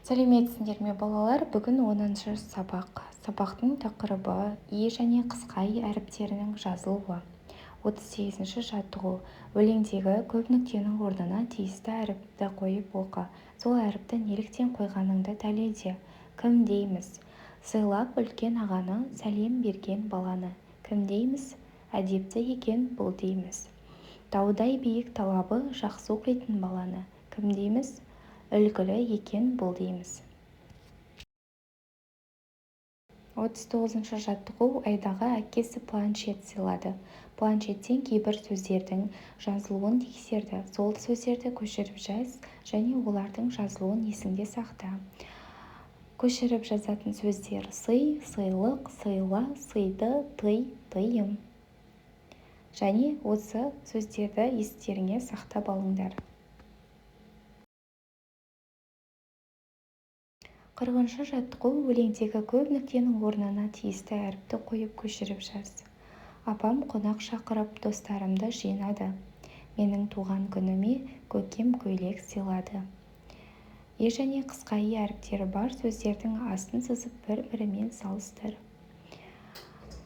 Сәлеметсіңдер ме балалар? Бүгін 10-шы сабақ. Сабақтың тақырыбы и және қысқа и әріптерінің жазылуы. 38-ші жаттығу. Өлеңдегі көп нүктенің орнына тиісті әріпті қойып оқы. Сол әріпті неліктен қойғаныңды дәлелде. Кім дейміз? Сыйлап үлкен ағаны, сәлем берген баланы. Кім дейміз? Әдепті екен бұл дейміз. Таудай биік талабы жақсы оқитын баланы. Кім дейміз? Үлгілі екен бұл дейміз. 39-шы жаттығу. Айдаға әкесі планшет сыйлады. Планшеттен кейбір сөздердің жазылуын тексерді. Сол сөздерді көшіріп жаз және олардың жазылуын есіңде сақта. Көшіріп жазатын сөздер: сый, сыйлық, сыйла, сыйды, тый, тыйым. Және осы сөздерді естеріңе сақтап алыңдар. 40-шы жаттығу. Өлеңдегі көп нүктенің орнына тиісті әріпті қойып көшіріп жаз. Апам қонақ шақырып достарымды жинады. Менің туған күніме көкем көйлек сыйлады. И және қысқа и әріптері бар сөздердің астын сызып бір-бірімен салыстыр.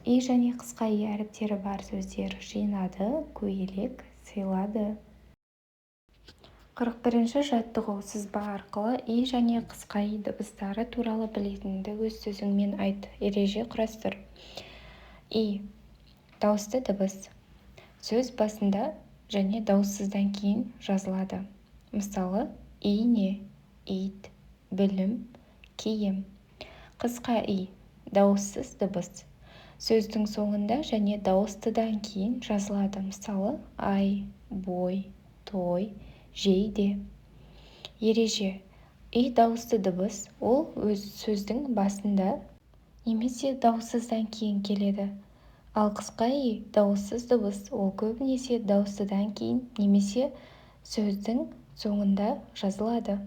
И және қысқа и әріптері бар сөздер: жинады, көйлек, сыйлады. 41-ші жаттығу. Сызба арқылы и және қысқа и дыбыстары туралы білетініңді өз сөзіңмен айт. Ереже құрастыр. И. Дауысты дыбыс. Сөз басында және дауыссыздан кейін жазылады. Мысалы: ине, ит, білім, киім. Қысқа и. Дауыссыз дыбыс. Сөздің соңында және дауыстыдан кейін жазылады. Мысалы: ай, бой, той, жейде. Ереже: и дауысты дыбыс ол өз сөздің басында немесе дауыссыздан кейін келеді. Ал қысқа и дауыссыз дыбыс ол көбінесе дауыстыдан кейін немесе сөздің соңында жазылады.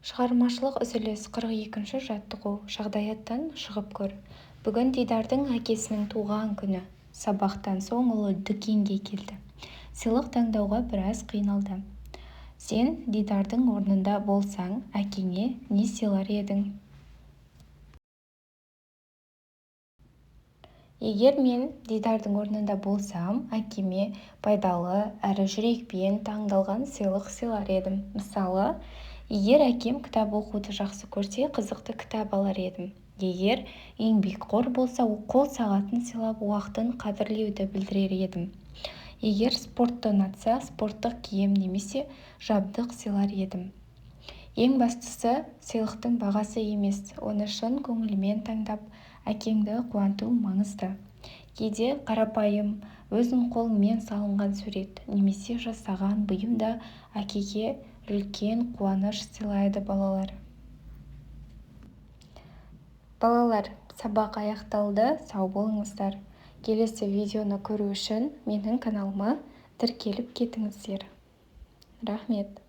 Шығармашылық үзіліс. 42-ші жаттығу. Жағдаяттан шығып көр. Бүгін Дидардың әкесінің туған күні. Сабақтан соң ол дүкенге келді. Сыйлық таңдауға біраз қиналды. Сен Дидардың орнында болсаң, әкеңе не сыйлар едің? Егер мен Дидардың орнында болсам, әкеме пайдалы әрі жүрекпен таңдалған сыйлық сыйлар едім. Мысалы: егер әкем кітап оқуды жақсы көрсе, қызықты кітап алар едім. Егер еңбекқор болса, қол сағатын сыйлап, уақытын қадірлеуді білдірер едім. Егер спортты ұнатса, спорттық киім немесе жабдық сыйлар едім. Ең бастысы сыйлықтың бағасы емес, оны шын көңілмен таңдап, әкеңді қуанту маңызды. Кейде қарапайым, өзің қолыңмен салынған сурет немесе жасаған бұйым да әкеге үлкен қуаныш сыйлайды балалар. Сабақ аяқталды, сау болыңыздар. Келесі видеоны көру үшін менің каналыма тіркеліп кетіңіздер. Рахмет.